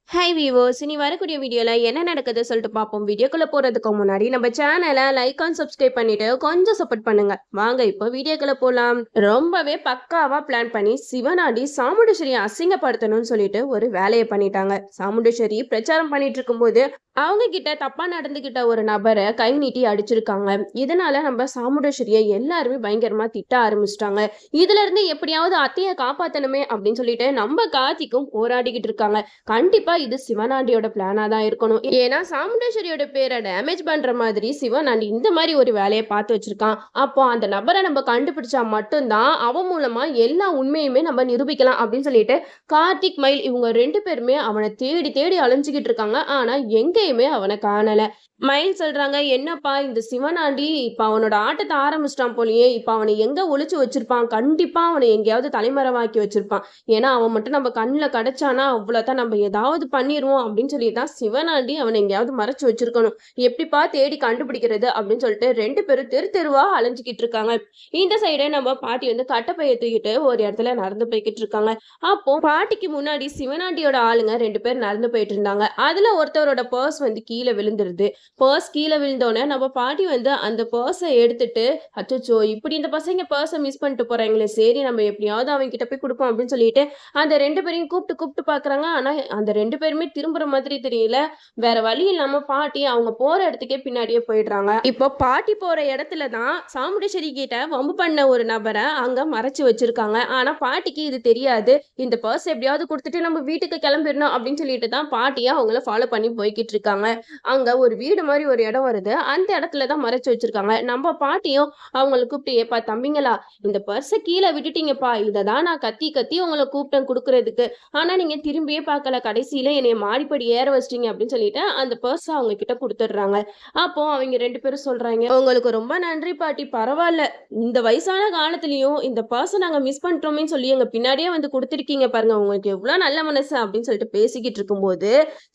Hi viewers, இனி வரக்கூடிய வீடியோல என்ன நடக்குது சொல்லிட்டு பார்ப்போம். வீடியோக்குள்ள போறதுக்கு முன்னாடி நம்ம சேனலை லைக் அண்ட் சப்ஸ்கிரைப் பண்ணிட்டு கொஞ்சம் சப்போர்ட் பண்ணுங்க. வாங்க இப்போ வீடியோக்குள்ள போலாம். ரொம்பவே பக்காவா பிளான் பண்ணி சிவனாடி சாமுண்டீஸ்வரியை அசிங்கப்படுத்தணும்னு சொல்லிட்டு ஒரு வேலையை பண்ணிட்டாங்க. சாமுண்டீஸ்வரி பிரச்சாரம் பண்ணிட்டு இருக்கும்போது அவங்க கிட்ட தப்பா நடந்துகிட்ட ஒரு நபரை கை நீட்டி அடிச்சிருக்காங்க. இதனால நம்ம சாமுண்டீஸ்வரியை எல்லாருமே பயங்கரமா திட்ட ஆரம்பிச்சிட்டாங்க. இதுல இருந்து எப்படியாவது அத்தையை காப்பாத்தணுமே அப்படின்னு சொல்லிட்டு நம்ம கார்த்திக்கும் போராடிக்கிட்டு இருக்காங்க. கண்டிப்பா இது சிவனாண்டியோட பிளானா தான் இருக்கணும். ஏன்னா சாமுண்டேஸ்வரியோட பேரை டேமேஜ் பண்ற மாதிரி சிவனாண்டி இந்த மாதிரி ஒரு வேலையை பார்த்து வச்சிருக்கான். அப்போ அந்த நபரை நம்ம கண்டுபிடிச்சா மட்டும்தான் அவன் மூலமா எல்லா உண்மையுமே நம்ம நிரூபிக்கலாம் அப்படின்னு சொல்லிட்டு கார்த்திக் மயில் இவங்க 2 பேருமே அவனை தேடி தேடி அலைஞ்சுக்கிட்டு இருக்காங்க. ஆனா எங்கேயுமே அவனை காணல. மயில் சொல்றாங்க, என்னப்பா இந்த சிவனாண்டி இப்ப அவனோட ஆட்டத்தை ஆரம்பிச்சிட்டான் போலயே, இப்ப அவனை எங்க ஒளிச்சு வச்சிருப்பான், கண்டிப்பா அவனை எங்கேயாவது தலைமறைவாக்கி வச்சிருப்பான். ஏன்னா அவன் மட்டும் நம்ம கண்ணுல கிடைச்சானா அவ்வளவுதான், நம்ம ஏதாவது பண்ணிடுவோம் அப்படின்னு சொல்லிதான் சிவனாண்டி அவனை எங்கேயாவது மறைச்சு வச்சிருக்கணும். எப்படிப்பா தேடி கண்டுபிடிக்கிறது அப்படின்னு சொல்லிட்டு 2 பேரும் தெரு தெருவா அலைஞ்சுக்கிட்டு இருக்காங்க. இந்த சைடு நம்ம பாட்டி வந்து கட்டப்பைய தூக்கிட்டு ஒரு இடத்துல நடந்து போய்கிட்டு இருக்காங்க. அப்போ பாட்டிக்கு முன்னாடி சிவனாண்டியோட ஆளுங்க 2 பேர் நடந்து போயிட்டு இருந்தாங்க. அதுல ஒருத்தவரோட பர்ஸ் வந்து கீழே விழுந்துருது. பர்ஸ் கீழே விழுந்தோடனே நம்ம பாட்டி வந்து அந்த பர்ஸை எடுத்துட்டு, அச்சோ இப்படி இந்த பசங்க பர்ஸை மிஸ் பண்ணிட்டு போறாங்களே, சரி நம்ம எப்படியாவது அவங்க கிட்ட போய் கொடுப்போம் அப்படின்னு சொல்லிட்டு அந்த 2 பேரையும் கூப்பிட்டு கூப்பிட்டு பாக்குறாங்க. ஆனா அந்த 2 பேருமே திரும்புற மாதிரி தெரியல. வேற வழி இல்லாம பாட்டி அவங்க போற இடத்துக்கே பின்னாடியே போயிடுறாங்க. இப்போ பாட்டி போற இடத்துல தான் சாமுண்டீஸ்வரி கிட்ட வம்பு பண்ண ஒரு நபரை அங்க மறைச்சு வச்சிருக்காங்க. ஆனா பாட்டிக்கு இது தெரியாது. இந்த பர்ஸ் எப்படியாவது கொடுத்துட்டு நம்ம வீட்டுக்கு கிளம்பிடணும் அப்படின்னு சொல்லிட்டு தான் பாட்டியா அவங்கள ஃபாலோ பண்ணி போய்கிட்டு இருக்காங்க. அங்க ஒரு வீடு மாதிரி ஒரு இடம் வருது. அந்த இடத்துல தான் மறைச்சு வச்சிருக்காங்க. நம்ம பாட்டியும் அவங்கள கூப்பிட்டு, ஏப்பா தம்பிங்களா, இந்த பர்ஸை கீழே விட்டுட்டீங்கப்பா, இதை தான் நான் கத்தி கத்தி உங்களை கூப்பிட்டேன் கொடுக்கறதுக்கு. ஆனா நீங்க திரும்பியே பார்க்கல, கடைசியில என்னைய மாடிப்படி ஏற வச்சிட்டீங்க அப்படின்னு சொல்லிட்டு அந்த பர்ஸை அவங்க கிட்ட கொடுத்துடுறாங்க. அப்போ அவங்க 2 பேரும் சொல்றாங்க, உங்களுக்கு ரொம்ப நன்றி பாட்டி, பரவாயில்ல, இந்த வயசான காலத்திலயும் இந்த பர்ஸை நாங்க மிஸ் பண்ணிட்டோமேன்னு சொல்லி எங்க பின்னாடியே வந்து கொடுத்துருக்கீங்க பாருங்க, உங்களுக்கு எவ்வளவு நல்ல மனசு அப்படின்னு சொல்லிட்டு பேசிக்கிட்டு இருக்கும்போது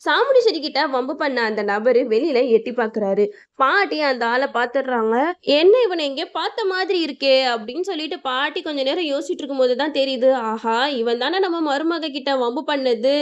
சாமுண்டீஸ்வரி கிட்ட வம்பு பண்ண அந்த நபரு வெளியில எட்டி பாக்குறாரு. பாட்டி அந்த ஆளை பாத்துடுறாங்க. என்ன இவனை எங்க பார்த்த மாதிரி இருக்கே அப்படின்னு சொல்லிட்டு பாட்டி கொஞ்ச நேரம் யோசிச்சுட்டு இருக்கும் போதுதான் தெரியுது, ஆஹா இவன் தானே நம்ம மருமக கிட்ட வம்பு பண்ணது,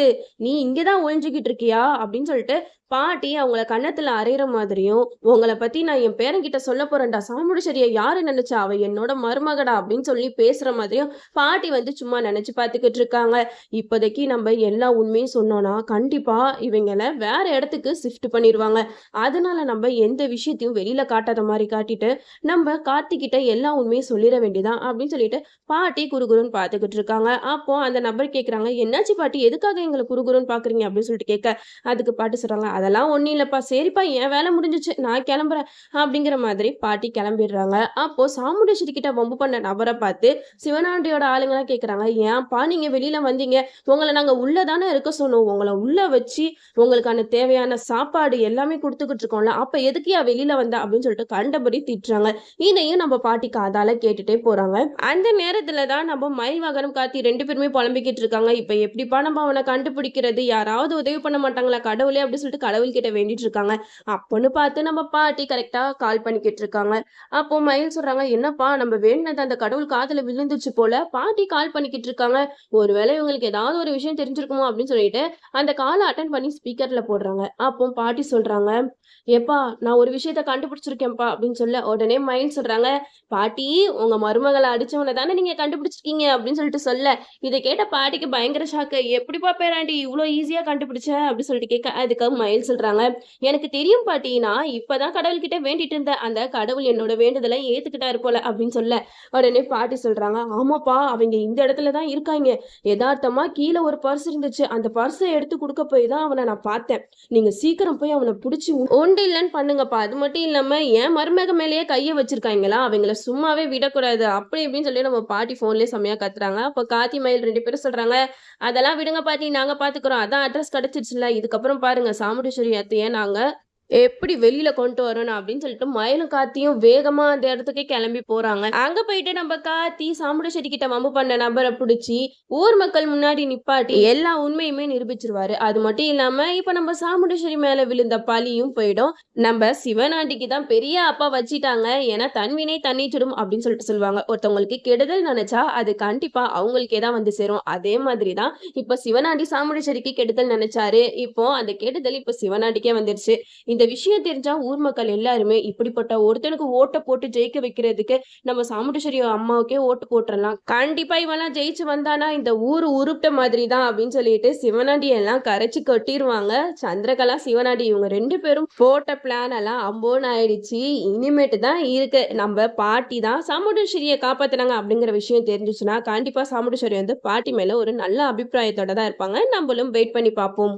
நீ இங்கதான் ஒழிஞ்சுக்கிட்டு இருக்கியா அப்படின்னு சொல்லிட்டு பாட்டி அவங்கள கன்னத்துல அறையிற மாதிரியும், உங்களை பத்தி நான் என் பேரன்கிட்ட சொல்ல போறேன்டா, சாமுண்டீஸ்வரியை யாரு நினைச்சா, அவ என்னோட மருமகடா அப்படின்னு சொல்லி பேசுற மாதிரியும் பாட்டி வந்து சும்மா நினைச்சு பார்த்துக்கிட்டு இருக்காங்க. இப்போதைக்கு நம்ம எல்லா உண்மையும் சொன்னோம்னா கண்டிப்பா இவங்களை வேற இடத்துக்கு ஷிஃப்ட் பண்ணிடுவாங்க. அதனால நம்ம எந்த விஷயத்தையும் வெளியில காட்டாத மாதிரி காட்டிட்டு நம்ம கார்த்திகிட்ட எல்லா உண்மையும் சொல்லிட வேண்டியதான் அப்படின்னு சொல்லிட்டு பாட்டி குறுகுறுன்னு பார்த்துக்கிட்டு இருக்காங்க. அப்போ அந்த நபர் கேட்குறாங்க, என்னாச்சு பாட்டி, எதுக்காக எங்களை குறுகுறுன்னு பாக்குறீங்க அப்படின்னு சொல்லிட்டு கேட்க, அதுக்கு பாட்டி சொல்றாங்க, அதெல்லாம் ஒன்றும் இல்லைப்பா, சரிப்பா என் வேலை முடிஞ்சிச்சு நான் கிளம்புறேன் அப்படிங்கிற மாதிரி பாட்டி கிளம்பிடுறாங்க. அப்போ சாமுண்டீஸ்வரி கிட்ட வம்பு பண்ண நபரை பார்த்து சிவனாண்டியோட ஆளுங்களாம் கேட்குறாங்க, ஏன்ப்பா நீங்க வெளியில வந்தீங்க, உங்களை நாங்க உள்ளதானே இருக்க சொன்னோம், உங்களை உள்ள வச்சு உங்களுக்கான தேவையான சாப்பாடு எல்லாமே கொடுத்துக்கிட்டு இருக்கோம்ல, அப்ப எதுக்கியா வெளியில வந்த அப்படின்னு சொல்லிட்டு கண்டபடி திட்டுறாங்க. இதையும் நம்ம பாட்டி காதால கேட்டுட்டே போறாங்க. அந்த நேரத்துல தான் நம்ம மயில் வாகனம் காத்தி 2 பேருமே புலம்பிக்கிட்டு இருக்காங்க. இப்ப எப்படிப்பா நம்ம அவனை கண்டுபிடிக்கிறது, யாராவது உதவி பண்ண மாட்டாங்களா கடவுளே அப்படின்னு சொல்லிட்டு கடவுள்கிட்ட வேண்டிட்டு இருக்காங்க. அப்போன்னு பார்த்து நம்ம பாட்டி கரெக்டா கால் பண்ணிக்கிட்டு இருக்காங்க. அப்போ மயில் சொல்றாங்க, என்னப்பா நம்ம வேண்டினது அந்த கடவுள் காதுல விழுந்துச்சு போல, பாட்டி கால் பண்ணிக்கிட்டு இருக்காங்க, ஒருவேளை இவங்களுக்கு ஏதாவது ஒரு விஷயம் தெரிஞ்சிருக்குமோ அப்படின்னு சொல்லிட்டு அந்த காலை அட்டன் பண்ணி ஸ்பீக்கர்ல போடுறாங்க. அப்போ பாட்டி சொல்றாங்க, ஏப்பா நான் ஒரு விஷயத்த கண்டுபிடிச்சிருக்கேன்ப்பா அப்படின்னு சொல்ல உடனே மயில் சொல்றாங்க, பாட்டி உங்க மருமகளை அடிச்சவனை தானே நீங்க கண்டுபிடிச்சிருக்கீங்க அப்படின்னு சொல்லிட்டு சொல்ல, இதை கேட்ட பாட்டிக்கு பயங்கர ஷாக்கு. எப்படிப்பா பேராண்டி இவ்வளோ ஈஸியா கண்டுபிடிச்ச அப்படின்னு சொல்லிட்டு கேட்க, அதுக்கு மயில் சொல்றாங்க, எனக்கு தெரியும் பாட்டி, நான் இப்பதான் கடவுள்கிட்ட வேண்டிட்டு இருந்தேன், அந்த கடவுள் என்னோட வேண்டுதலை ஏத்துக்கிட்டாரு போல அப்படின்னு சொல்ல, உடனே பாட்டி சொல்றாங்க, ஆமாப்பா அவங்க இந்த இடத்துல தான் இருக்காங்க, யதார்த்தமா கீழே ஒரு பர்ஸ் இருந்துச்சு, அந்த பர்ஸை எடுத்து கொடுக்க போய் தான் அவனை நான் பார்த்தேன், நீங்க சீக்கிரம் போய் அவனை பிடிச்சி ஒன்று இல்லைன்னு பண்ணுங்கப்பா, அது மட்டும் இல்லாம என் மருமக மேலேயே கையை வச்சிருக்காங்களா, அவங்கள சும்மாவே விடக்கூடாது அப்படி இப்படின்னு சொல்லி நம்ம பாட்டி போன்லயே செம்மையா கத்துறாங்க. அப்ப காத்தி மயில் 2 பேரும் சொல்றாங்க, அதெல்லாம் விடுங்க பாட்டி, நாங்க பாத்துக்கிறோம், அதான் அட்ரஸ் கிடைச்சிருச்சுல, இதுக்கப்புறம் பாருங்க சாமுண்டீஸ்வரி அத்தைய நாங்க எப்படி வெளியில கொண்டு வரணும் அப்படின்னு சொல்லிட்டு மயிலும் கார்த்தியும் வேகமா அந்த இடத்துக்கு கிளம்பி போறாங்க. அங்க போயிட்டு நம்ம கார்த்தி சாமுண்டீஸ்வரி கிட்ட வம்பு பண்ண நபரை பிடிச்சி ஊர் மக்கள் முன்னாடி நிப்பாட்டி எல்லா உண்மையுமே நிரூபிச்சிருவாரு. அது மட்டும் இல்லாம இப்ப நம்ம சாமுண்டீஸ்வரி மேல விழுந்த பழியும் போயிடும். நம்ம சிவனாண்டிக்கு தான் பெரிய அப்பா வச்சிட்டாங்க. ஏன்னா தன்வினை தண்ணீச்சிடும் அப்படின்னு சொல்லிட்டு சொல்லுவாங்க. ஒருத்தவங்களுக்கு கெடுதல் நினைச்சா அது கண்டிப்பா அவங்களுக்கே தான் வந்து சேரும். அதே மாதிரி தான் இப்ப சிவனாண்டி சாமுண்டீஸ்வரிக்கு கெடுதல் நினைச்சாரு. இப்போ அந்த கெடுதல் இப்ப சிவனாண்டிக்கே வந்துருச்சு. இந்த விஷயம் தெரிஞ்சா ஊர் மக்கள் எல்லாருமே இப்படிப்பட்ட ஒருத்தனுக்கு ஓட்ட போட்டு ஜெயிக்க வைக்கிறதுக்கு நம்ம சாமுண்டீஸ்வரி அம்மாவுக்கே ஓட்டு போட்டுறலாம். கண்டிப்பா இவெல்லாம் ஜெயிச்சு வந்தானா இந்த ஊரு உருப்பிட்ட மாதிரி தான் அப்படின்னு சொல்லிட்டு சிவனாண்டி எல்லாம் கரைச்சு கொட்டிடுவாங்க. சந்திரகலா சிவனாண்டி இவங்க 2 பேரும் போட்ட பிளான் எல்லாம் அம்போன்னு ஆயிடுச்சு. இனிமேட்டு தான் இருக்கு. நம்ம பாட்டி தான் சாமுண்டீஸ்வரியை காப்பாத்துனாங்க அப்படிங்கிற விஷயம் தெரிஞ்சுச்சுன்னா கண்டிப்பா சாமுண்டீஸ்வரி வந்து பாட்டி மேல ஒரு நல்ல அபிப்பிராயத்தோட தான் இருப்பாங்க. நம்மளும் வெயிட் பண்ணி பார்ப்போம்.